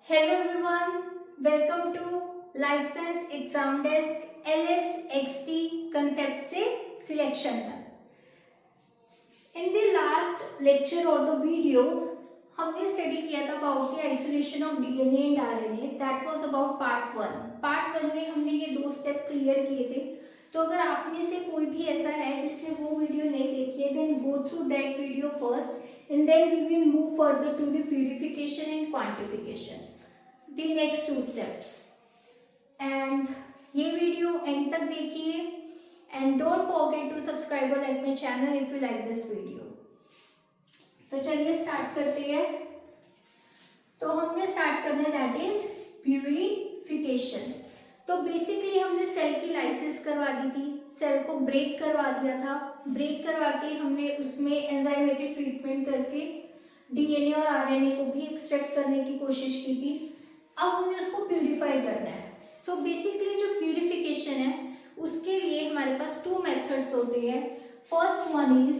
Hello everyone, welcome to Life Science Exam Desk LSXT concept से selection तक। In the last lecture or the video हमने study किया था about the isolation of DNA and RNA. That was about part 1। Part 1 में हमने ये दो step clear किए थे। तो अगर आप में से कोई भी ऐसा है जिसने वो वीडियो नहीं देखी है, then go through that video first and then we will move further to the purification and quantification, the next two steps। and ये वीडियो एंड तक देखिए and don't forget to subscribe or like my channel if you like this video। तो चलिए start करते हैं। तो हमने start करना है दैट इज प्यूरिफिकेशन। तो बेसिकली हमने सेल की लाइसिस करवा दी थी, सेल को ब्रेक करवा दिया था। ब्रेक करवा के हमने उसमें एंजाइमेटिक ट्रीटमेंट करके डीएनए और आरएनए को भी एक्सट्रैक्ट करने की कोशिश की थी। अब हमने उसको प्यूरिफाई करना है। सो बेसिकली जो प्यूरिफिकेशन है उसके लिए हमारे पास टू मेथड्स होते हैं। First one is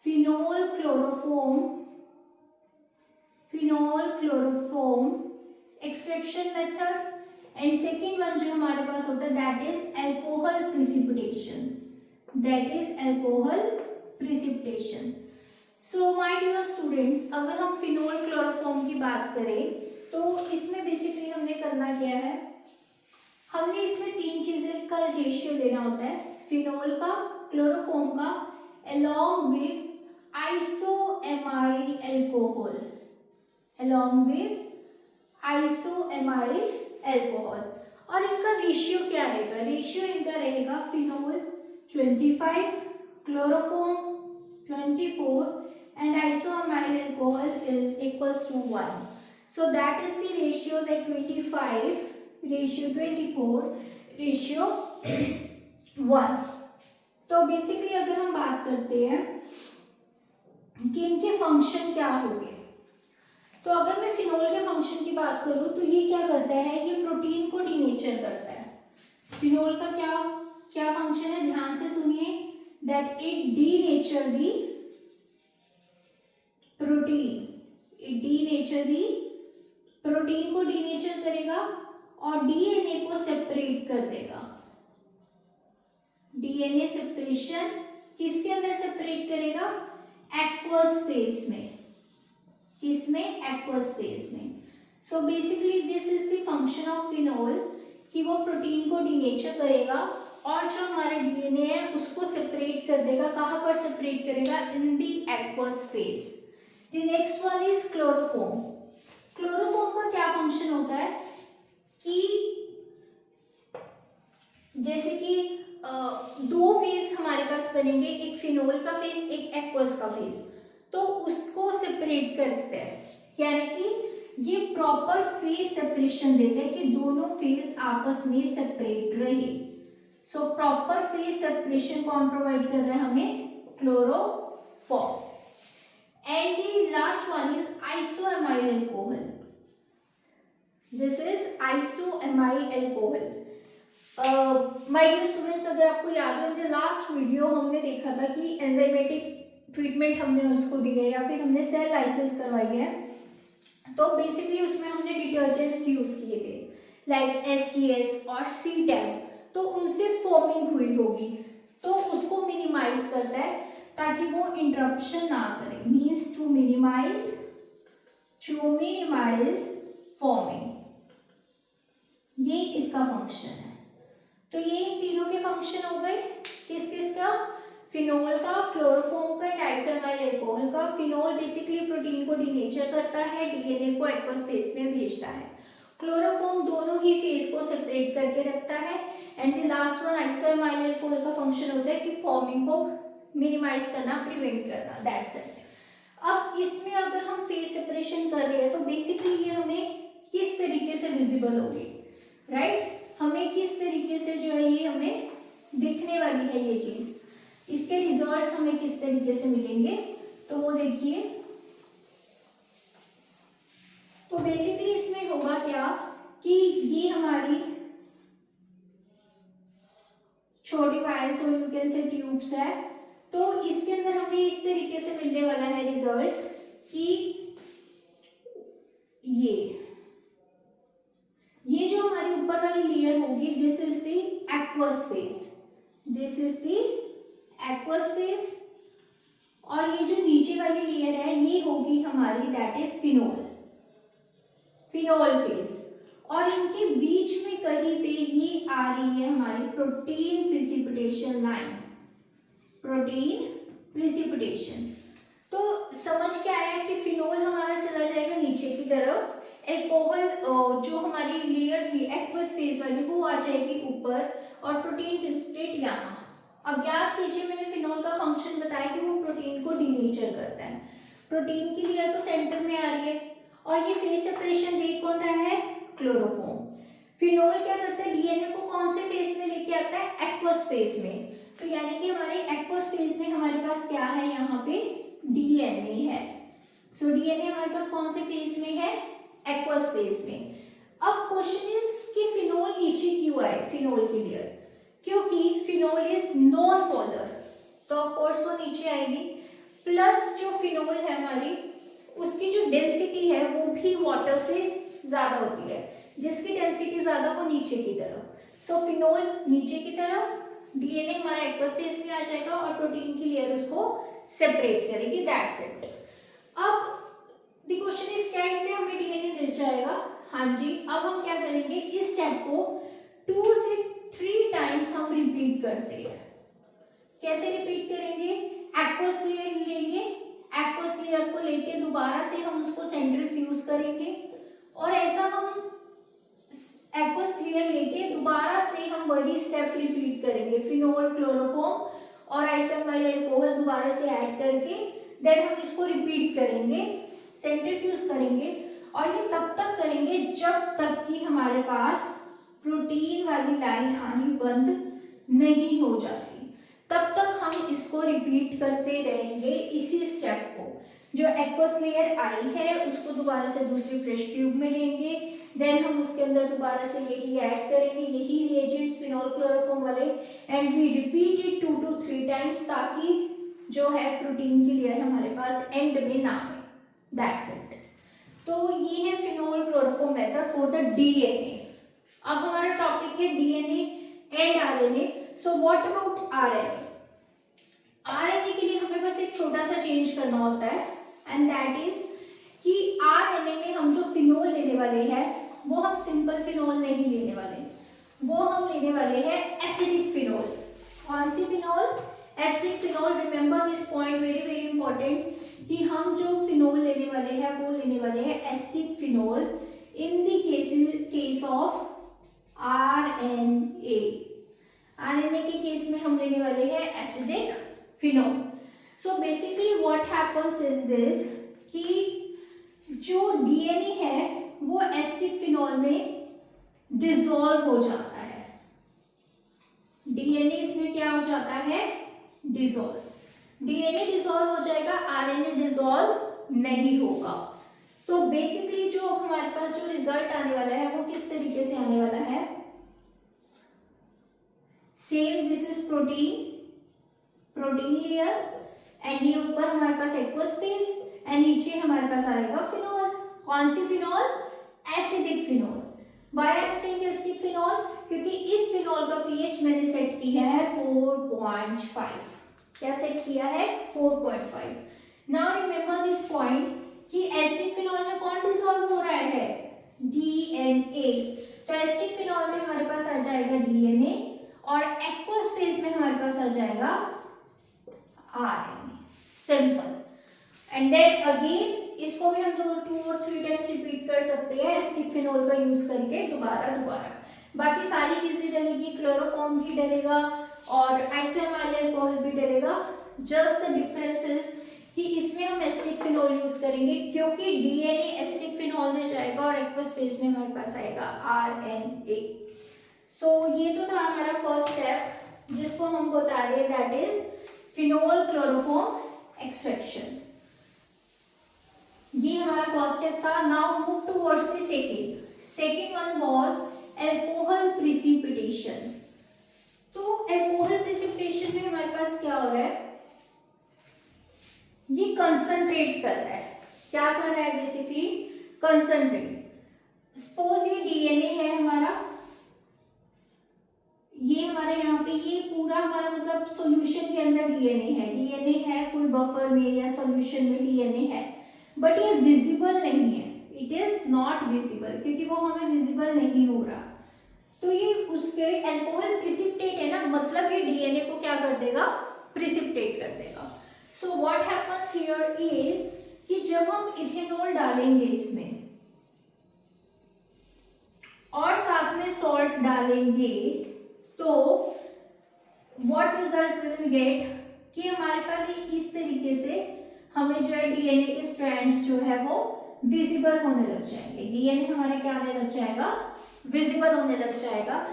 phenol chloroform extraction method and second one जो हमारे पास होता है that is alcohol precipitation. So my dear students, अगर हम फिनोल क्लोरोफॉर्म की बात करें तो इसमें बेसिकली हमने करना क्या है, हमने इसमें तीन चीजें का रेशियो लेना होता है, फिनोल का, क्लोरोफॉर्म का, along with isoamyl alcohol। और इनका रेशियो क्या रहेगा? रेशियो इनका रहेगा phenol 25, chloroform 24 and isoamyl alcohol is equals to 1। So that is the ratio, that 25 ratio 24 ratio 1। तो बेसिकली अगर हम बात करते हैं कि इनके फंक्शन क्या होंगे, तो अगर मैं फिनोल के फंक्शन की बात करूं तो ये क्या करता है, ये प्रोटीन को डीनेचर करता है। फिनोल का क्या फंक्शन है, ध्यान से सुनिए, that it denature the protein को डीनेचर करेगा और डीएनए को सेपरेट कर देगा। डीएनए सेपरेशन किसके अंदर सेपरेट करेगा? एक्वस फेज में। किसमें? एक्वस फेज में। So basically this is the function of phenol कि वो प्रोटीन को डीनेचर करेगा और जो हमारा डीएनए है उसको सेपरेट कर देगा। कहां पर सेपरेट करेगा? In the aqueous phase. The next one is chloroform. Chloroform का क्या फंक्शन होता है कि जैसे कि दो फेज हमारे पास बनेंगे, एक फिनोल का फेज, एक एक्वस का फेज, तो उसको सेपरेट करते हैं, यानी कि ये प्रॉपर फेज सेपरेशन देते हैं कि दोनों फेज आपस में सेपरेट रहे। सो प्रॉपर फेज सेपरेशन कौन प्रोवाइड कर रहा है हमें? Chloroform. And the last one is isoamyl alcohol. This is isoamyl alcohol। My dear students, अगर आपको याद हो, इन लास्ट वीडियो हमने देखा था कि एंजाइमेटिक ट्रीटमेंट हमने उसको दी है या फिर हमने सेल लाइसिस करवाई है। तो बेसिकली उसमें हमने डिटर्जेंट्स यूज किए थे लाइक SGS और CTEM, तो उनसे फॉर्मिंग हुई होगी, तो उसको मिनिमाइज करता है ताकि वो इंटरप्शन ना करे, मीन्स टू मिनिमाइज फॉर्मिंग। ये इसका फंक्शन है। तो ये इन तीनों के फंक्शन हो गए। किस किस का? फिनोल का, क्लोरोफॉर्म का एंड आइसोएमाइल अल्कोहल का। फिनोल बेसिकली प्रोटीन को डीनेचर करता है, डीएनए को एक्वस फेज में भेजता है। क्लोरोफॉर्म दोनों ही फेज को सेपरेट करके रखता है and the last one isoamyl alcohol का फंक्शन होता है कि फॉर्मिंग को मिनिमाइज करना, प्रिवेंट करना, दैट्स इट। अब इसमें अगर हम फेज सेपरेशन कर रहे हैं तो बेसिकली ये हमें किस तरीके से विजिबल होगी, राइट? हमें किस तरीके से जो है ये हमें दिखने वाली है ये चीज, इसके रिजल्ट्स हमें किस तरीके से मिलेंगे, तो वो देखिए। तो बेसिकली इसमें होगा क्या कि ये हमारी छोटी वायर्स और यू कैन से ट्यूब्स है, तो इसके अंदर हमें इस तरीके से मिलने वाला है रिजल्ट्स कि ये करेंगे this is the aqueous phase, this is the aqueous phase, और ये जो नीचे वाली लेयर है ये होगी हमारी that is phenol, phenol phase. और इनके बीच में कहीं पे ये आ रही है हमारी protein precipitation line, protein precipitation. तो समझ क्या आया कि फिनोल हमारा चला जाएगा नीचे की तरफ, एल्कोहल जो हमारी लेयर थी एक्वस फेज वाली वो आ जाएगी ऊपर, और प्रोटीन प्रिसिपिटेट यहाँ। अब याद कीजिए मैंने फिनोल का फंक्शन बताया कि वो प्रोटीन को डिनेचर करता है। प्रोटीन की लेयर तो सेंटर में आ रही है, और ये फेज सेपरेशन दे कौन रहा है, क्लोरोफॉर्म। फिनोल क्या करता है, डीएनए को कौन से फेज में लेके आता है, एक्वस फेज में। तो यानी कि हमारे एक्वस फेज में हमारे पास क्या है, यहाँ पे डीएनए है। सो डीएनए हमारे पास कौन से फेज में है, एक्वस फेज में। अब क्वेश्चन इज कि फिनोल नीचे क्यों आए, फिनोल की लेयर, क्योंकि फिनोल इज नॉन पोलर, तो ऑफ कोर्स वो नीचे आएगी। प्लस जो फिनोल है हमारी उसकी जो डेंसिटी है वो भी वाटर से ज्यादा होती है, जिसकी डेंसिटी ज्यादा वो नीचे की तरफ। सो फिनोल नीचे की तरफ, डीएनए हमारा एक्वस फेज में आ जाएगा और प्रोटीन की लेयर उसको सेपरेट करेगी, दैट्स इट। अब द क्वेश्चन इज क्या इससे हमें डीएनए मिल जाएगा, हाँ जी। अब हम क्या करेंगे, इस स्टेप को 2 से 3 टाइम्स हम रिपीट करते हैं। कैसे रिपीट करेंगे, एक्वस लेयर लेंगे, एक्वस लेयर को लेके दोबारा से हम उसको सेंट्रीफ्यूज करेंगे, और ऐसा हम एक्वस लेयर लेके दोबारा से हम वही स्टेप रिपीट करेंगे, फिनोल, क्लोरोफॉर्म और आइसोमाइल अल्कोहल दोबारा से ऐड करके देन हम इसको रिपीट करेंगे, सेंट्रीफ्यूज करेंगे, और ये तब तक करेंगे जब तक कि हमारे पास प्रोटीन वाली लाइन आनी बंद नहीं हो जाती। तब तक हम इसको रिपीट करते रहेंगे, इसी स्टेप को। जो एक्वस लेयर आई है उसको दोबारा से दूसरी फ्रेश ट्यूब में लेंगे, देन हम उसके अंदर दोबारा से यही ऐड करेंगे, यही रिएजेंट्स फिनोल, क्लोरोफॉर्म वाले, and we repeat it 2 to 3 times, ताकि जो है प्रोटीन की लेयर हमारे पास एंड में ना आए, दैट्स इट। तो ये है phenol chloroform method for the DNA. अब हमारा टॉपिक है DNA and RNA. So what about RNA? RNA के लिए हमें बस एक छोटा सा चेंज करना होता है, एंड दैट इज कि आरएनए में हम जो फिनोल लेने वाले हैं वो हम सिंपल फिनोल नहीं लेने वाले, वो हम लेने वाले हैं एसिडिक फिनोल। कौन सी phenol? Acidic phenol. Remember this point, very very important, कि हम जो फिनोल लेने वाले हैं वो लेने वाले हैं acidic phenol in the case of RNA. RNA के केस में हम लेने वाले हैं acidic phenol. So basically what happens in this कि जो डीएनए है वो एसिडिक फिनोल में डिसॉल्व हो जाता है। डीएनए इसमें क्या हो जाता है? डिसॉल्व। डीएनए डिसॉल्व हो जाएगा, आरएनए डिसॉल्व नहीं होगा। तो बेसिकली जो हमारे पास जो रिजल्ट आने वाला है वो किस तरीके से आने वाला है? Same, this is protein, protein layer, and ये ऊपर हमारे पास एक्वस फेज, एंड नीचे हमारे पास आएगा फिनोल। कौन सी phenol? Acidic phenol. Why I am saying acidic phenol? क्योंकि इस फिनोल का पीएच मैंने सेट किया है 4.5। क्या सेट किया है? 4.5। नाउ रिमेंबर दिस पॉइंट कि एसिडिक फिनोल में कौन डिसॉल्व हो रहा है? डीएनए। तो एसिडिक फिनोल में हमारे पास आ जाएगा डीएनए, और एक्वस फेज में हमारे पास आ जाएगा RNA. Simple. And then again इसको भी हम 2 और 3 टाइम्स रिपीट कर सकते हैं एसिडिक फिनोल का यूज करके दोबारा। बाकी सारी चीजें डलेगी, क्लोरोफॉर्म भी डलेगा और आइसोमाइल अल्कोहल भी डलेगा। जस्ट द डिफरेंस इज कि इसमें हम एसिडिक फिनोल यूज करेंगे क्योंकि डीएनए एसिडिक फिनोल में जाएगा और एक्वस फेज में हमारे पास आएगा आरएनए। सो ये तो था हमारा फर्स्ट स्टेप जिसको हम बता रहे that is phenol chloroform extraction. ये हमारा फर्स्ट स्टेप था। Now move towards the second one was alcohol precipitation. तो अल्कोहल प्रिसिपिटेशन में हमारे पास क्या हो रहा है? ये कंसंट्रेट कर रहा है। क्या कर रहा है? Basically concentrate. सपोज ये डीएनए है हमारा, ये हमारे यहाँ पे ये पूरा हमारा मतलब सॉल्यूशन के अंदर डीएनए है कोई बफर में या सॉल्यूशन में डीएनए है, बट ये विजिबल नहीं है, इट इज नॉट विजिबल, क्योंकि वो हमें विजिबल नहीं हो रहा। तो ये उसके अल्कोहल प्रिसिपिटेट है ना, मतलब ये डीएनए को क्या कर देगा, प्रिसिपिटेट कर देगा। So what happens here is कि जब हम इथेनॉल डालेंगे इसमें और साथ में सॉल्ट डालेंगे, तो what result we will get कि हमारे पास ये इस तरीके से हमें जो है डीएनए के स्ट्रैंड्स जो है वो विजिबल होने लग जाएंगे। डीएनए हमारे क्या होने लग जाएगा, विजिबल होने लग जाएगा।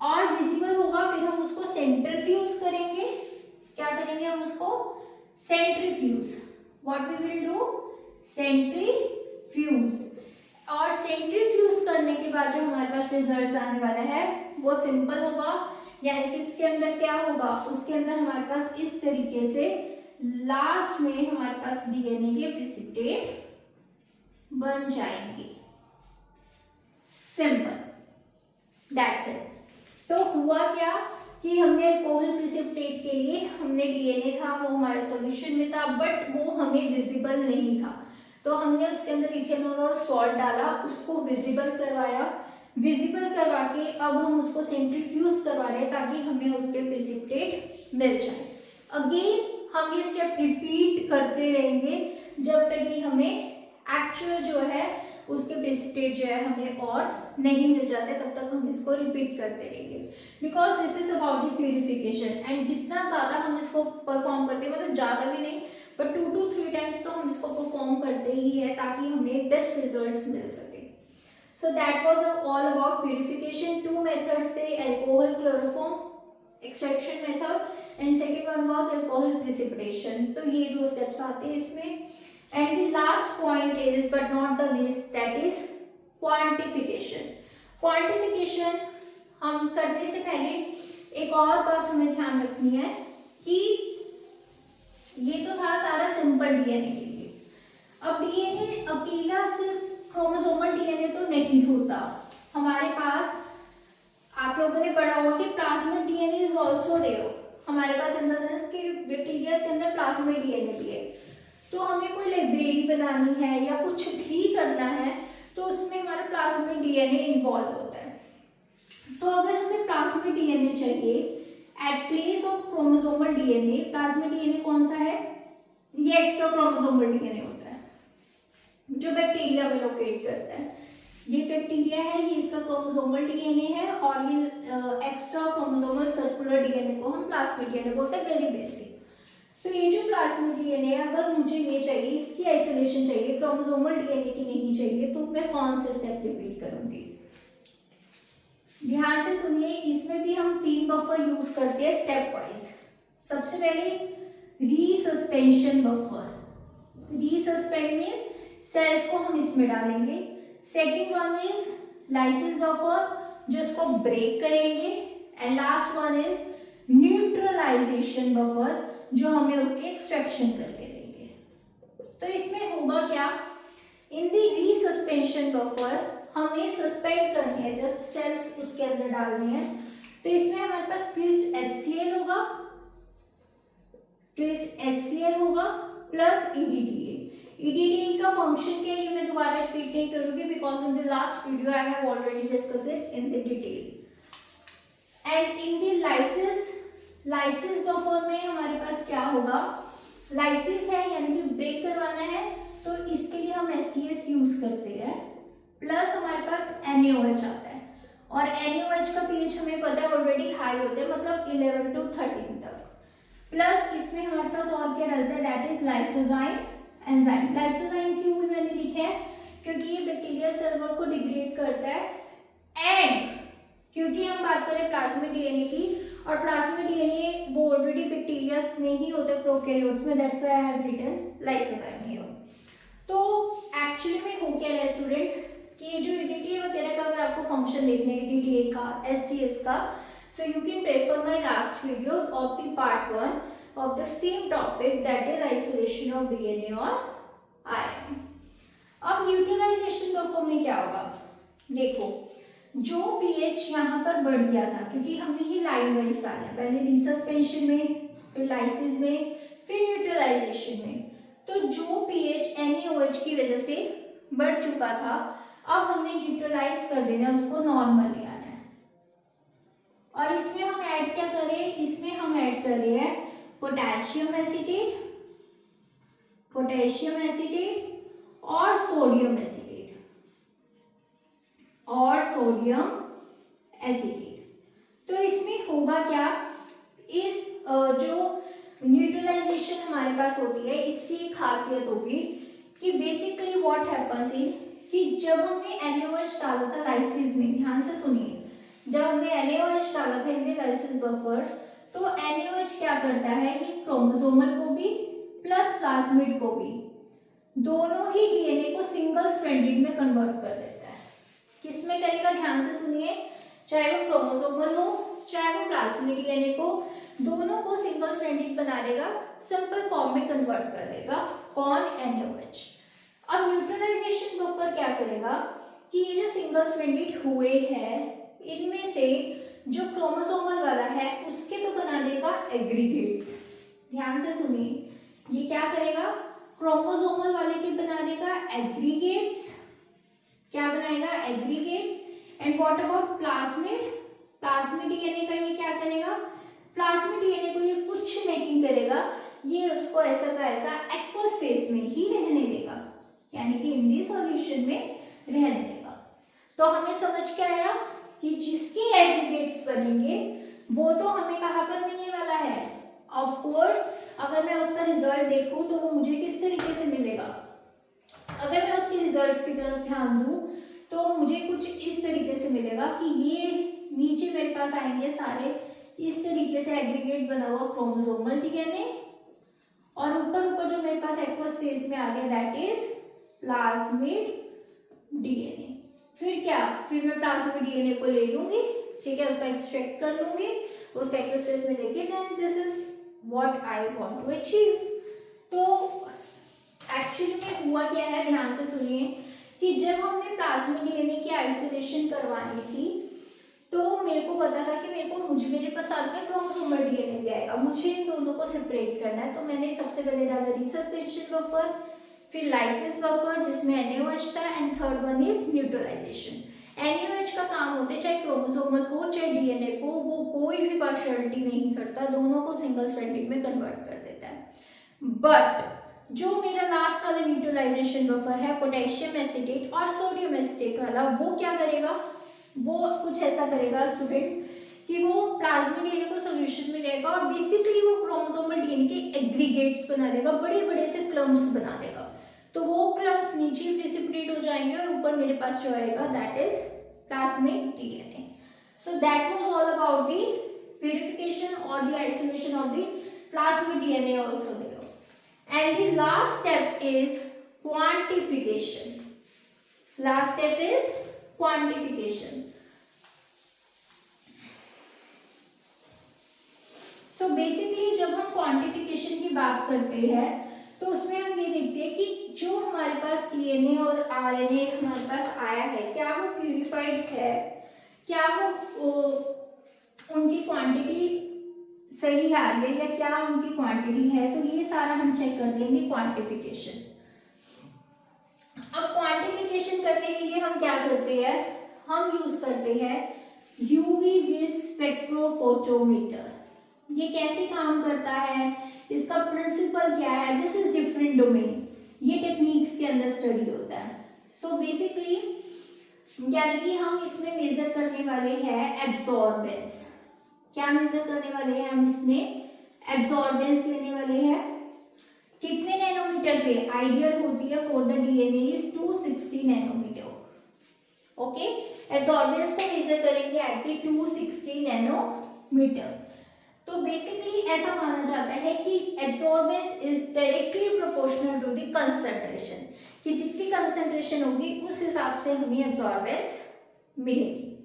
और विजिबल होगा, फिर हम उसको सेंट्रीफ्यूज करेंगे। क्या करेंगे हम उसको, centrifuge. What we will do, centrifuge. और सेंट्रीफ्यूज करने के बाद जो हमारे पास रिजल्ट आने वाला है वो सिंपल होगा, यानी कि उसके अंदर क्या होगा, उसके अंदर हमारे पास इस तरीके से लास्ट में हमारे पास डीएनए के प्रिसिपिटेट बन जाएंगे। Simple, that's it. तो हुआ क्या कि हमने अल्कोहल प्रिसिपिटेट के लिए हमने डीएनए था वो हमारे सॉल्यूशन में था, बट वो हमें विजिबल नहीं था, तो हमने उसके अंदर इथेनॉल और सॉल्ट डाला, उसको विजिबल करवाया। विजिबल करवा के अब हम उसको सेंट्रीफ्यूज करवा रहे हैं ताकि हमें उसके प्रिसिपिटेट मिल जाए। अगेन हम ये स्टेप रिपीट करते रहेंगे जब तक कि हमें एक्चुअल जो है उसके प्रिसिपिटेट जो है हमें और नहीं मिल जाते, तब तक हम इसको रिपीट करते रहेंगे। Because this is about the purification, and जितना ज़्यादा हम इसको परफॉर्म करते हैं, मतलब ज़्यादा भी नहीं बट 2 to 3 टाइम्स तो हम इसको परफॉर्म करते ही है ताकि हमें बेस्ट रिजल्ट्स मिल सके। So that was all about purification. 2 methods थे, alcohol chloroform extraction method and second one was alcohol precipitation. तो ये 2 स्टेप्स आते हैं इसमें। And the last point is but not the least, that is quantification. Quantification हम करने से पहले एक और बात हमें ध्यान रखनी है कि ये तो था सारा सिंपल डीएनए के लिए। अब डीएनए अकेला सिर्फ क्रोमोसोमल डीएनए तो नहीं होता, हमारे पास आप लोगों ने पढ़ा होगा कि plasmid DNA is also there. हमारे पास इन द सेंस कि बैक्टीरिया के अंदर प्लाज्मिड डीएनए भी है। तो हमें कोई लाइब्रेरी बनानी है या कुछ भी करना है तो उसमें हमारा प्लाज्मिड डीएनए इन्वॉल्व होता है। तो अगर हमें प्लाज्मिड डीएनए चाहिए at place of chromosomal DNA, plasmid DNA कौन सा है, ये एक्स्ट्रा क्रोमोसोमल डीएनए होता है जो बैक्टीरिया में लोकेट करता है। ये बैक्टीरिया है, ये इसका क्रोमोसोमल डीएनए है, और ये एक्स्ट्रा क्रोमोसोमल सर्कुलर डीएनए को हम प्लाज्मिड डीएनए बोलते हैं, वेरी बेसिक। तो ये जो प्लाज्मिड डीएनए है, अगर मुझे ये चाहिए, इसकी आइसोलेशन चाहिए, क्रोमोसोमल डीएनए की नहीं चाहिए, तो मैं कौन से स्टेप रिपीट करूंगी, ध्यान से सुनिए। इसमें भी हम 3 बफर यूज करते हैं स्टेप वाइज। सबसे पहले resuspension buffer. Resuspend means cells को हम इसमें डालेंगे। Second one is lysis buffer जो इसको ब्रेक करेंगे, and last one is neutralisation buffer जो हमें उसकी एक्सट्रैक्शन करके देंगे। तो इसमें होगा क्या, इन दी रीसस्पेंशन बफर हमें सस्पेंड करनी है, जस्ट सेल्स उसके अंदर डालने हैं। तो इसमें हमारे पास ट्रेस HCl होगा, ट्रेस HCl होगा प्लस EDTA। EDTA का फंक्शन क्या है ये मैं दोबारा रिपीट नहीं करूंगी, because in the last video I have already discuss it in the detail. And in the lysis buffer में हमारे पास क्या होगा, लाइसिस है यानी कि ब्रेक करवाना है, तो इसके लिए हम STS यूज करते हैं, प्लस हमारे पास NaOH आता है, और NaOH का pH हमें पता है ऑलरेडी हाई होता है, मतलब 11 to 13 तक। प्लस इसमें हमारे पास और क्या डलता है, that is lysozyme enzyme. Lysozyme क्यों मैंने लिखा है, क्योंकि ये बैक्टीरिया सेल वॉल को डिग्रेड करता है, एंड क्योंकि हम बात करें प्लाज्मिड डीएनए की, और प्लाज्मिड डीएनए वो ऑलरेडी बैक्टीरिया में ही होता है, प्रोकैरियोट्स में, that's why I have written lysozyme here. तो एक्चुअली में हो क्या है स्टूडेंट्स कि ये जो EDTA वगैरह का अगर आपको फंक्शन देखना है EDTA का, STS का, so you can refer my last video of the part 1 of the same topic, that is isolation of DNA और RNA। अब न्यूट्रलाइजेशन बफर में क्या होगा, देखो जो पीएच यहाँ पर बढ़ गया था, क्योंकि हमने ये लाइन वाइज डाला, पहले रिसस्पेंशन में, फिर लाइसिस में, फिर न्यूट्रलाइजेशन में, तो जो पीएच NaOH की वजह से बढ़ चुका था, अब हमने न्यूट्रलाइज कर देना, उसको नॉर्मल ले आना है। और इसमें हम ऐड क्या करें, इसमें हम ऐड कर रहे हैं पोटेशियम एसीटेट, पोटेशियम एसीटेट और सोडियम एसीटेट, और सोडियम एसीटेट। तो इसमें होगा क्या, इस जो न्यूट्रलाइजेशन हमारे पास होती है, इसकी खासियत होगी कि बेसिकली व्हाट हैपेंस इज कि जब हमने NaOH डाला था लाइसिस में, ध्यान से सुनिए, जब हमने NaOH डाला था इन द लाइसिस बफर, तो NaOH क्या करता है कि क्रोमोसोमल को भी प्लस प्लाज्मिड को भी, दोनों ही डीएनए को सिंगल स्ट्रैंडेड में कन्वर्ट कर देता है। किसमें करेगा, ध्यान से सुनिए, चाहे वो क्रोमोसोमल हो चाहे वो प्लाज्मिड डीएनए को, दोनों को सिंगल स्ट्रैंडेड बना देगा, सिंपल फॉर्म में कन्वर्ट कर देगा, कौन, NaOH। अब न्यूट्रलाइजेशन बफर क्या करेगा कि ये जो सिंगल स्ट्रैंडेड हुए हैं, इनमें से जो क्रोमोसोमल वाला है उसके तो बना देगा एग्रीगेट्स। ध्यान से सुनिए, ये क्या करेगा, क्रोमोसोमल वाले के बना देगा एग्रीगेट्स, क्या बनाएगा, aggregates. And what about plasmid, plasmid DNA का ये क्या करेगा, प्लाज्मिड डीएनए को ये कुछ नहीं करेगा, ये उसको ऐसा का ऐसा एक्वस फेज में ही रहने देगा, यानी कि इन दी सॉल्यूशन में रहने देगा। तो हमें समझ के आया कि जिसके एग्रीगेट्स बनेंगे वो तो हमें कहाँ पर मिलने वाला है, ऑफ कोर्स अगर मैं उसका रिजल्ट देखूं तो वो मुझे किस तरीके से मिलेगा, अगर मैं उसके रिजल्ट्स की तरफ ध्यान दूं तो मुझे कुछ इस तरीके से मिलेगा कि ये नीचे मेरे पास आएंगे सारे इस तरीके से एग्रीगेट बना हुआ क्रोमोसोमल डीएनए, और ऊपर ऊपर जो मेरे पास एक्वस फेज में आ गया दैट इज प्लाज्मिड डीएनए। फिर क्या, फिर मैं प्लाज्मिड डीएनए को ले लूंगी, ठीक है, उसका एक्सट्रैक्ट कर लूंगी, उसका एक्वस फेज में लेके then this is what I want to achieve. तो एक्चुअली में हुआ क्या है, ध्यान से सुनिए, कि जब हमने प्लाज्मिड डीएनए की आइसोलेशन करवानी थी तो मेरे को पता था कि मेरे पास साथ में क्रोमोसोमल डीएनए भी आएगा, मुझे इन दोनों को सेपरेट करना है। तो मैंने सबसे पहले डाला रिसस्पेंशन बफर, फिर लाइसिस बफर जिसमें NaOH था, and third one is neutralisation. NaOH का काम होता है, चाहे क्रोमोसोमल हो चाहे डीएनए को, वो कोई भी पार्शियलिटी नहीं करता, दोनों को सिंगल स्ट्रैंडेड में कन्वर्ट कर देता है। बट जो मेरा लास्ट वाला न्यूट्रलाइजेशन बफर है पोटेशियम एसीटेट और सोडियम एसीटेट वाला, वो क्या करेगा, वो कुछ ऐसा करेगा स्टूडेंट्स कि वो प्लाज्मिड डीएनए को सॉल्यूशन में लेगा और बेसिकली वो क्रोमोसोमल डीएनए के एग्रीगेट्स बना देगा, बड़े बड़े से क्लम्प्स बना देगा। तो वो क्लम्प्स नीचे प्रेसिपिटेट हो जाएंगे और ऊपर मेरे पास जो आएगा that is plasmid DNA. So that was all about the purification और the isolation of the plasmid DNA also there. And the last step is quantification. Last step is quantification. So basically जब हम quantification की बात करते हैं तो उसमें हम ये देखते हैं कि जो हमारे पास DNA और RNA हमारे पास आया है, क्या वो प्यूरिफाइड है, क्या वो उनकी क्वांटिटी सही आ रही है या क्या उनकी क्वांटिटी है, तो ये सारा हम चेक कर लेंगे क्वांटिफिकेशन। अब क्वांटिफिकेशन करने के लिए हम क्या करते हैं, हम यूज करते हैं यूवी विज स्पेक्ट्रोफोटोमीटर। ये कैसे काम करता है, इसका प्रिंसिपल क्या है, दिस इज डिफरेंट डोमेन, ये टेक्निक्स के अंदर स्टडी होता है। सो बेसिकली यानी कि हम इसमें मेजर करने वाले हैं एब्जॉर्बेंस। क्या मेजर करने वाले हैं हम इसमें, एब्जॉर्बेंस लेने वाले हैं, कितने नैनोमीटर पे, आइडियल होती है for the DNA is 260 nanometre. Okay, absorbance को मेजर करेंगे एट द 260 नैनोमीटर। तो बेसिकली ऐसा माना जाता है कि absorbance is directly proportional to the concentration, कि जितनी कंसंट्रेशन होगी उस हिसाब से हमें एब्जॉर्बेंस मिलेगी।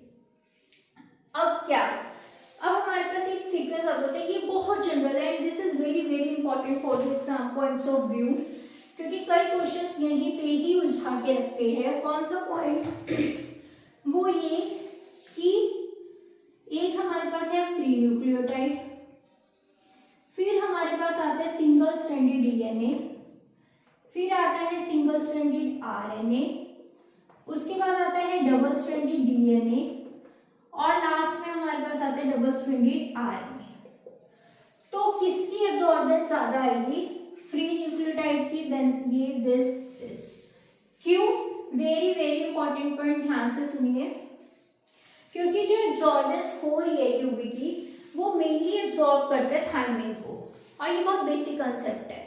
अब क्या, अब हमारे पास एक सीक्वेंस आता है, ये बहुत जनरल है and this is very very important for the exam points of view, क्योंकि कई क्वेश्चंस यहीं पे ही उलझा के रखते हैं। कौन सा पॉइंट, वो ये कि एक हमारे पास है फ्री न्यूक्लियोटाइड, फिर हमारे पास आता है सिंगल स्ट्रैंडेड डीएनए, फिर आता है सिंगल स्ट्रैंडेड आरएनए, उसके बाद आता है डबल स्ट्रैंडेड डीएनए और लास्ट में हमारे पास आता है डबल स्ट्रैंडेड आरएनए। तो किसकी एब्जॉर्बेंस ज्यादा आएगी? फ्री न्यूक्लियोटाइड की, देन ये दिस। क्यों? वेरी वेरी इंपॉर्टेंट पॉइंट, ध्यान से सुनिए। क्योंकि जो एब्जॉर्बेंस हो रही है यूवी की वो मेनली एब्जॉर्ब करता है थायमिन को, और ये बहुत बेसिक कंसेप्ट है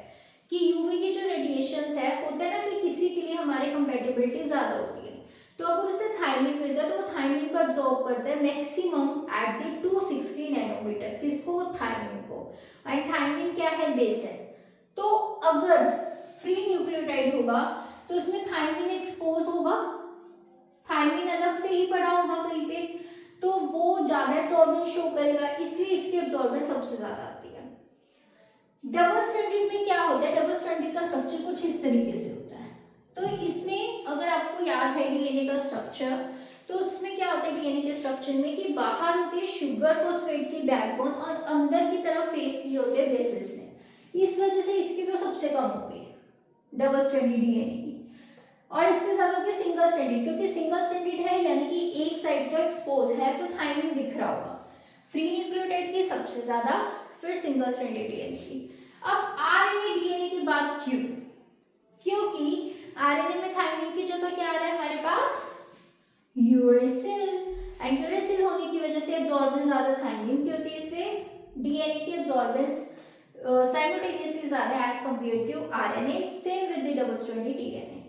कि यूवी की जो रेडिएशंस है होता है ना कि किसी के लिए हमारे कंपेटिबिलिटी ज्यादा होती है, तो अगर उसे थायमिन मिलता है तो वो थायमिन को एब्जॉर्ब करता है मैक्सिमम एट द 260 नैनोमीटर। किसको? थायमिन को। एंड थायमिन क्या है? बेस है। तो अगर फ्री न्यूक्लियोटाइड होगा तो उसमें थायमिन एक्सपोज होगा, थायमिन अलग से ही पड़ा होगा कहीं पे, तो वो ज्यादा एब्जॉर्बेंस शो करेगा, इसलिए इसकी एब्जॉर्बेंस सबसे ज्यादा आती है। डबल स्ट्रैंडेड में क्या होता है? डबल स्ट्रैंडेड का स्ट्रक्चर कुछ इस तरीके से होता है। तो इसमें अगर आपको याद है डीएनए का स्ट्रक्चर, तो उसमें क्या होता है डीएनए के स्ट्रक्चर में कि बाहर होती है शुगर फॉस्फेट की बैकबोन और अंदर की तरफ फेस किए होते हैं बेसिस ने। इस वजह से इसकी तो सबसे कम हो गई डबल स्ट्रैंडेड डीएनए की, और इससे ज्यादा होगी सिंगल स्ट्रैंडेड, क्योंकि सिंगल स्ट्रैंडेड है यानी कि एक साइड तो एक्सपोज है तो थायमिन दिख रहा होगा। फ्री न्यूक्लियोटाइड की सबसे ज्यादा, फिर सिंगल स्ट्रैंडेड डीएनए की। अब आरएनए डीएनए की बात क्यों? क्योंकि आरएनए में थायमिन की जगह क्या आ रहा है हमारे पास? यूरेसिल, एंड यूरेसिल होने की वजह से एब्जॉर्बेंस ज्यादा थायमिन की होती है, इसलिए डीएनए की एब्जॉर्बेंस साइमल्टेनियसली ज्यादा as compared to RNA. Same with the double stranded DNA.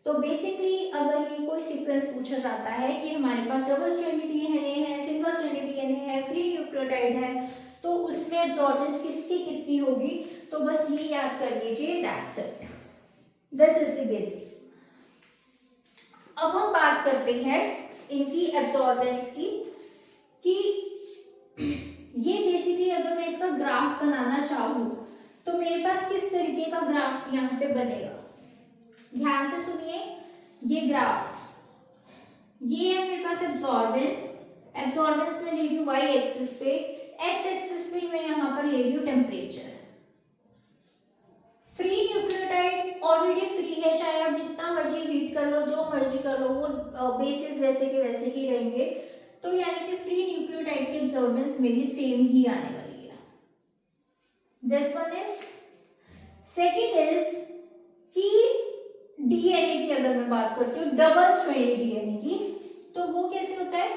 तो बेसिकली अगर ये कोई सीक्वेंस पूछा जाता है कि हमारे पास डबल स्ट्रैंडेड डीएनए है, सिंगल स्ट्रैंडेड डीएनए है, फ्री न्यूक्लियोटाइड है, तो उसमें एब्जॉर्बेंस किसकी कितनी होगी, तो बस ये याद कर लीजिए, that's it, this is the basic. अब हम बात करते हैं इनकी एब्जॉर्बेंस की, कि ये बेसिकली अगर मैं इसका ग्राफ बनाना चाहूँ तो मेरे पास किस तरीके का ग्राफ यहाँ पे बनेगा? ध्यान से सुनिए, ये ग्राफ, ये है मेरे पास एब्जॉर्बेंस। एब्जॉर्बेंस में ले रही हूँ वाई एक्सिस पे, एक्स एक्सिस पे मैं यहाँ पर ले रही हूँ temperature. Free nucleotide already free है, चाहे आप जितना मर्जी हीट कर लो, जो मर्जी कर लो, वो बेसिस वैसे के वैसे ही रहेंगे। तो यानी कि फ्री न्यूक्लियोटाइड की एब्जॉर्बेंस मेरी सेम ही आने वाली है। This one is. Second is कि डीएनए की अगर मैं बात करती हूँ डबल स्ट्रैंडेड डीएनए की, तो वो कैसे होता है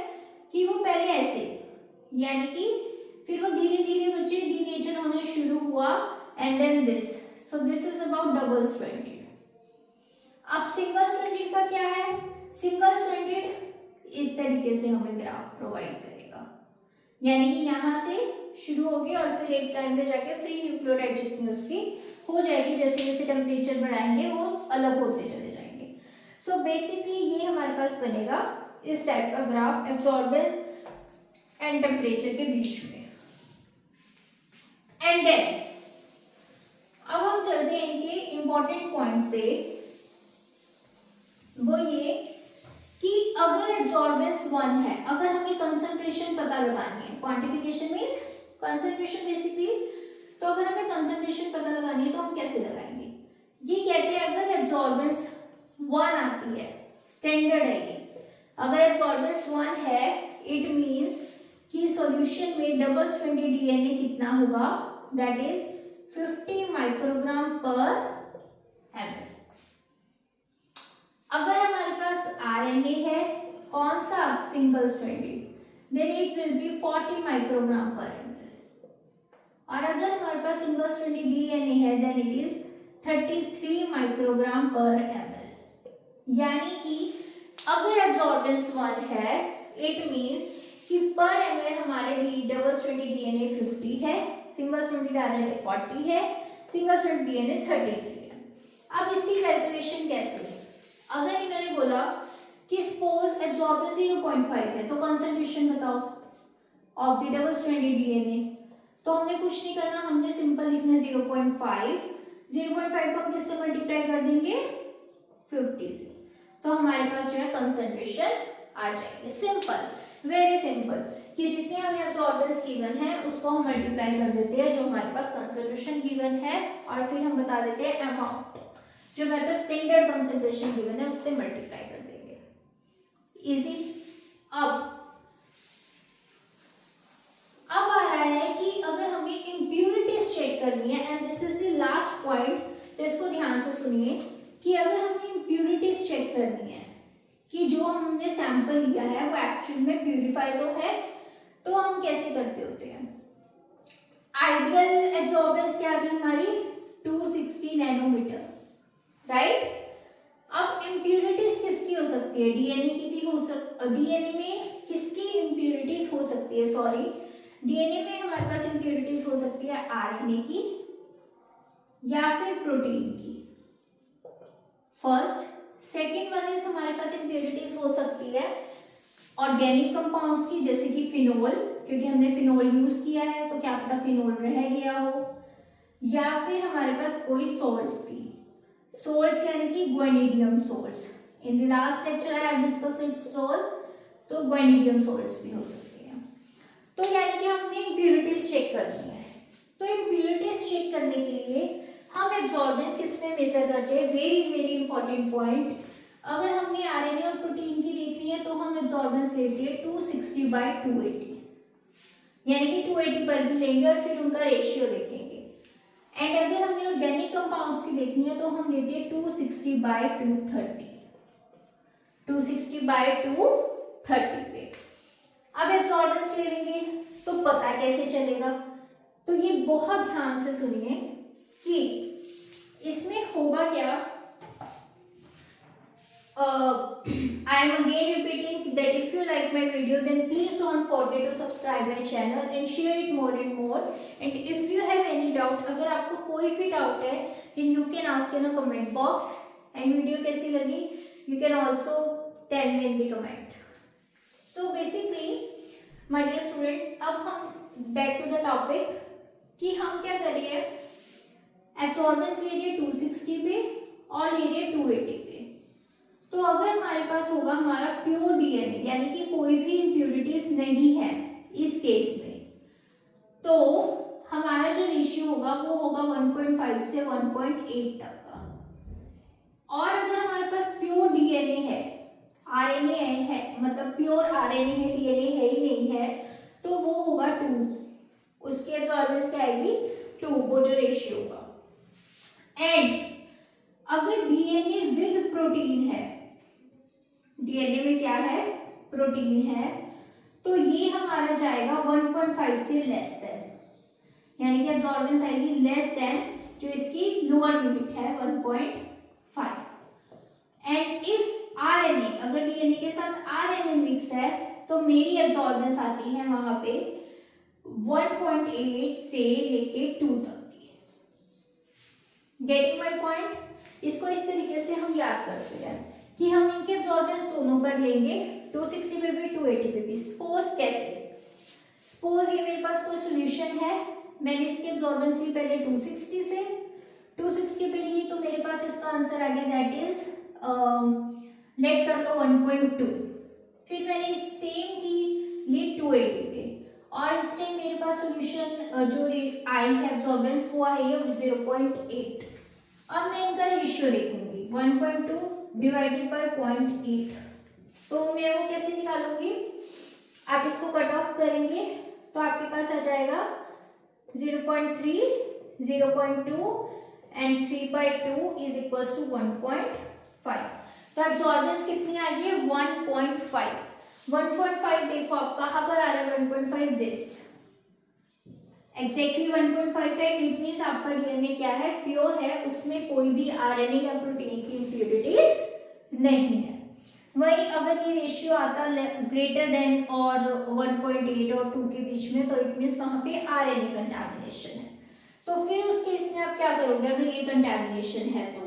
कि वो पहले ऐसे, यानी कि फिर वो धीरे धीरे बच्चे डीनेचर होने शुरू हुआ, and then this, so this is about double stranded. अब सिंगल स्ट्रैंडेड का क्या है? सिंगल स्ट्रैंडेड इस तरीके से हमें ग्राफ प्रोवाइड करेगा, यानी कि यहाँ से शुरू होगी और फिर एक टाइम पे जाके फ्री न्यूक्लियोटाइड जितनी उसकी हो जाएगी, जैसे जैसे टेम्परेचर बढ़ाएंगे वो अलग होते चले जाएंगे। सो बेसिकली ये हमारे पास बनेगा इस टाइप का ग्राफ एब्जॉर्बेंस एंड टेम्परेचर के बीच में। एंड देन अब हम चलते हैं इनके इंपॉर्टेंट पॉइंट पे, वो ये कि अगर एब्जॉर्बेंस 1 है, अगर हमें कंसंट्रेशन पता लगानी है, क्वांटिफिकेशन मींस कंसंट्रेशन बेसिकली, तो अगर हमें कंसंट्रेशन पता लगानी है तो हम कैसे लगाएंगे? ये कहते हैं अगर एब्जॉर्बेंस 1 आती है, स्टैंडर्ड है ये, अगर एब्जॉर्बेंस 1 है इट मींस कि सॉल्यूशन में डबल स्ट्रैंडेड डीएनए कितना होगा, that is 50 microgram per ml। अगर हमारे पास आरएनए है, कौन सा? Single stranded, then it will be 40 microgram per ml। और अगर हमारे पास सिंगल स्ट्रैंडेड डीएनए है then it is 33 microgram per ml। यानी कि अगर एब्जॉर्बेंस 1 है इट मींस कि पर ml हमारे डबल स्ट्रैंडेड डीएनए 50 है, सिंगल स्ट्रैंडेड आरएनए 40 है, सिंगल स्ट्रैंडेड डीएनए 33 है। अब इसकी कैलकुलेशन कैसे है? अगर इन्होंने बोला कि सपोज एब्जॉर्बेंस 0.5 है तो कंसंट्रेशन बताओ of the double stranded DNA, तो हमने कुछ नहीं करना, हमने सिंपल लिखना 0.5 को हम किससे मल्टीप्लाई कर देंगे? 50 से, तो हमारे पास जो है कंसंट्रेशन आ जाएंगे। सिंपल, वेरी सिंपल, कि जितने हमें एब्जॉर्बेंस गिवन है उसको हम मल्टीप्लाई कर देते हैं जो हमारे पास कंसंट्रेशन गिवन है, और फिर हम बता देते हैं अमाउंट जो हमारे पास स्टैंडर्ड कंसंट्रेशन गिवन है उससे मल्टीप्लाई कर देंगे। इजी। अब आ रहा है कि अगर हमें इम्प्यूरिटीज चेक करनी है, and this is the last point, तो इसको ध्यान से सुनिए कि अगर हमें इम्प्यूरिटीज चेक करनी है कि जो हमने सैंपल लिया है वो एक्चुअल में प्यूरिफाई तो है, तो हम कैसे करते होते हैं। आइडियल एब्जॉर्बेंस क्या थी हमारी 260 नैनोमीटर, राइट। अब इम्प्यूरिटीज किसकी हो सकती है, डीएनए की भी हो डीएनए में किसकी इम्प्यूरिटीज हो सकती है, सॉरी डीएनए में हमारे पास इम्प्यूरिटीज हो सकती है आरएनए की या फिर प्रोटीन की, फर्स्ट। सेकेंड वन इज हमारे पास इम्प्यूरिटीज हो सकती है ऑर्गेनिक कंपाउंड्स की, जैसे कि फिनोल, क्योंकि हमने फिनोल यूज किया है तो क्या पता फिनोल रह गया हो, या फिर हमारे पास कोई सोल्ट्स की, सोल्ट्स यानी कि guanidium salts. In the last lecture I have discussed its role, तो ग्वेनिडियम सोल्ट्स भी हो सकती हैं। तो यानी कि हमने इम्प्यूरिटीज चेक करनी है। तो इम्प्यूरिटीज चेक करने के लिए हम एब्जॉर्बेंस किस में मेजर करते हैं, वेरी वेरी इंपॉर्टेंट पॉइंट। अगर हमने आरएनए और प्रोटीन की देखनी है तो हम एब्जॉर्बेंस लेते हैं 260/280, यानी कि 280 पर भी लेंगे और फिर उनका रेशियो देखेंगे। एंड अगर हमने ऑर्गेनिक कंपाउंड्स की देखनी है तो हम लेते हैं 260/230, 260/230 पे। अब एब्जॉर्बेंस ले लेंगे तो पता कैसे चलेगा, तो ये बहुत ध्यान से सुनिए कि इसमें होगा क्या। I am again repeating that if you like my video then please don't forget to subscribe my channel and share it more and more, and if you have any doubt, अगर आपको कोई भी डाउट है then you can ask in a comment box, and video कैसी लगी you can also tell me in the comment. So basically my dear students, अब हम back to the topic कि हम क्या करिए, एब्जॉर्बेंस ले रहे 260 पे और ले रहे 280 पे। तो अगर हमारे पास होगा हमारा प्योर डीएनए, यानी कि कोई भी इम्प्यूरिटीज नहीं है इस केस में, तो हमारा जो रेशियो होगा वो होगा 1.5 से 1.8 तक का। और अगर हमारे पास प्योर डीएनए है, आरएनए है, मतलब प्योर आरएनए है, डीएनए है ही नहीं है, तो वो होगा 2, उसकी एब्जॉर्बेंस क्या आएगी 2, वो जो रेशियो होगा। एंड अगर डीएनए विद प्रोटीन है, डीएनए में क्या है प्रोटीन है, तो ये हमारा जाएगा 1.5 से लेस देन, यानी कि एब्जॉर्बेंस आएगी लेस देन जो इसकी लोअर लिमिट है 1.5। एंड इफ आरएनए, अगर डीएनए के साथ आरएनए मिक्स है तो मेरी एब्जॉर्बेंस आती है वहां पे 1.8 से लेके 2 तक की। Getting my point. इसको इस तरीके से हम याद करते हैं कि हम इनके एब्जॉर्बेंस दोनों पर लेंगे, 260 पे भी 280 पे भी। सपोज कैसे, सपोज ये मेरे पास कोई सॉल्यूशन है, मैंने इसके एब्जॉर्बेंस ली पहले 260 से, 260 पे ली तो मेरे पास इसका आंसर आ गया, दैट इज लेट कर लो 1.2। फिर मैंने सेम की ली 280 पे, और इस टाइम मेरे पास सॉल्यूशन जो आई है एब्जॉर्बेंस वो आई है 0.8। अब मैं इनका रेशियो देखूंगी 1.2 डिवाइडेड बाय 0.8, तो मैं वो कैसे निकालूंगी, आप इसको कट ऑफ करेंगे तो आपके पास आ जाएगा 0.3, 0.2 एंड 3/2 इज इक्वल्स टू 1.5। तो एब्जॉर्बेंस कितनी आ गई है 1.5। 1.5 देखो आप कहाँ पर आ रहा है 1.5, दिस एग्जैक्टली 1.5 है। इट मीन्स आपका डीएनए क्या है प्योर है, उसमें कोई भी आरएनए या प्रोटीन की इम्प्यूरिटीज नहीं है। वही अगर ये रेशियो आता ग्रेटर देन और 1.8 और 2 के बीच में, तो इट मीन्स वहां पे आरएनए कंटैमिनेशन है। तो फिर उस केस में आप क्या करोगे, अगर ये कंटैमिनेशन है तो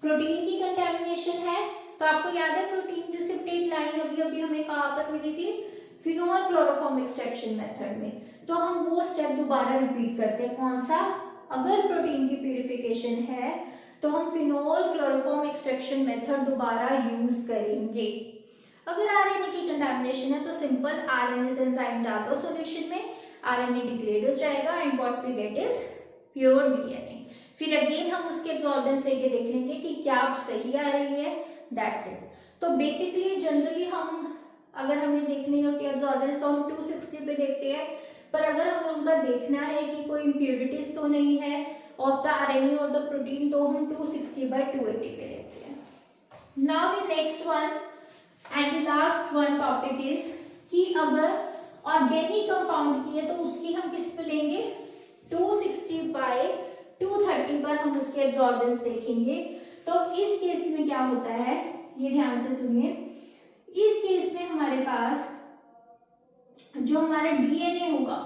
प्रोटीन की कंटैमिनेशन है, तो आपको याद है प्रोटीन रिसेप्टेट लाइन अभी अभी हमें कहाँ पर मिली थी, फिनोल क्लोरोफॉर्म एक्सट्रैक्शन मेथड में। तो हम वो स्टेप दोबारा रिपीट करते हैं, कौन सा, अगर प्रोटीन की प्यूरिफिकेशन है तो हम फिनोल क्लोरोफॉर्म एक्सट्रैक्शन मेथड दोबारा यूज करेंगे। अगर आरएनए की कंटामिनेशन है तो सिंपल आरएनएस एंजाइम डाल दो सॉल्यूशन में, आरएनए डिग्रेड हो जाएगा and what we get is pure DNA. फिर अगेन हम उसके एब्जॉर्बेंस लेके देख लेंगे कि क्या सही आ रही है, दैट्स इट। तो बेसिकली जनरली हम अगर हमें देखनी होती है एब्जॉर्बेंस तो हम 260 पे देखते हैं, पर अगर हमें उनका देखना है कि कोई इम्प्योरिटीज तो नहीं है ऑफ द आरएनए और द प्रोटीन तो हम 260/280 पे देखते हैं। Now the next one and the last one topic is कि अगर ऑर्गेनिक कंपाउंड की है तो उसकी हम किस पे लेंगे, 260/230 पर हम उसके एब्जॉर्बेंस देखेंगे। तो इस केस में क्या होता है, ये ध्यान से सुनिए, इस केस में हमारे पास जो हमारा डीएनए होगा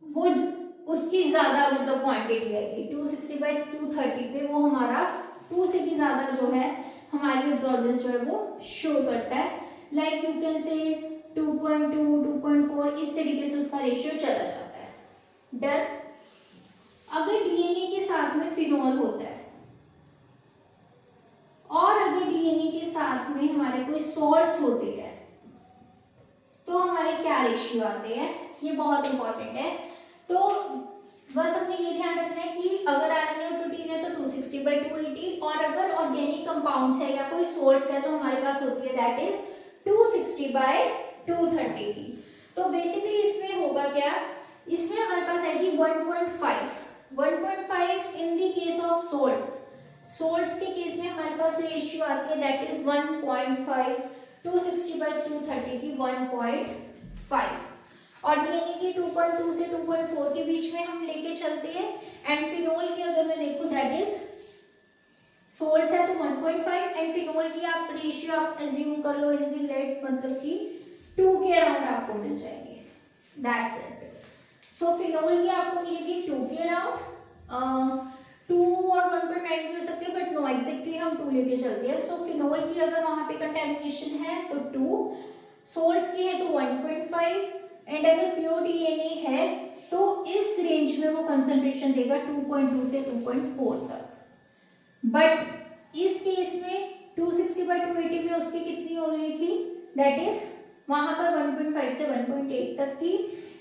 वो उसकी ज्यादा मतलब क्वांटिटी आएगी 260/230 पे, वो हमारा 2 से भी ज्यादा जो है हमारी एब्जॉर्बेंस जो है वो शो करता है। लाइक यू कैन से 2.2, 2.4 इस तरीके से उसका रेशियो चला जाता है। डन। अगर डीएनए के साथ में फिनॉल होता है और अगर डीएनए के साथ में हमारे कोई सॉल्ट्स होते हैं तो हमारे क्या रेशियो आते हैं, ये बहुत इंपॉर्टेंट है। तो बस हमने ये ध्यान रखना है कि अगर आरएनए और प्रोटीन है तो 260/280 और अगर ऑर्गेनिक कंपाउंड्स है या कोई सॉल्ट्स है तो हमारे पास होती है दैट इज 260/230 की। तो बेसिकली इसमें होगा क्या, इसमें हमारे पास आएगी 1.5 in the case of salts के केस में हमारे पास रेशियो आती है दैट इज 1.5, 260/230 की 1.5 और डीएनए की 2.2 से 2.4 के बीच में हम लेके चलते हैं। एंड फिनोल की अगर मैं देखूं दैट इज सोल्ट्स है तो 1.5 एंड फिनोल की आप रेशियो आप एज्यूम कर लो इन दी लेट मतलब कि 2 के अराउंड आपको मिल जाएंगे, दैट्स इट। सो फिनोल की आपको मिलेगी 2 के अराउंड, 2 और 1.9 भी हो सकते हैं बट नो एग्जैक्टली हम 2 लेके चलते हैं। सो फिनोल की अगर वहां पे कंटेमिनेशन है तो 2, सोल्ट्स की है तो 1.5 एंड अगर प्योर डीएनए है तो इस रेंज में वो कंसंट्रेशन देगा 2.2 से 2.4 तक। बट इस केस में 260/280 में उसकी कितनी हो रही थी, दैट इज वहां पर 1.5 से 1.8 तक थी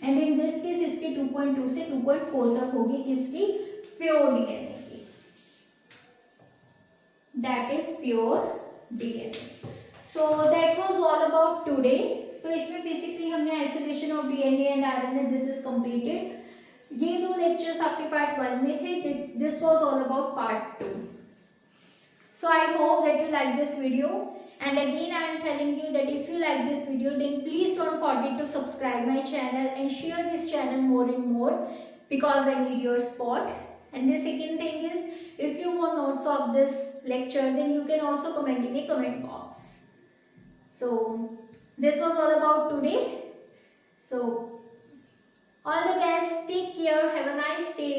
एंड इन दिस केस इसकी 2.2 से 2.4 तक होगी किसकी, प्योर डीएनए की, that is pure DNA. So that was all about today. तो इसमें बेसिकली हमने isolation of DNA and RNA this is completed. ये 2 लेक्चर्स आपके पार्ट 1 में थे, this was all about part 2। So I hope that you like this video, and again I am telling you that if you like this video then please don't forget to subscribe my channel and share this channel more and more because I need your support. And the second thing is, if you want notes of this lecture then you can also comment in a comment box. So this was all about today. So all the best, take care, have a nice day.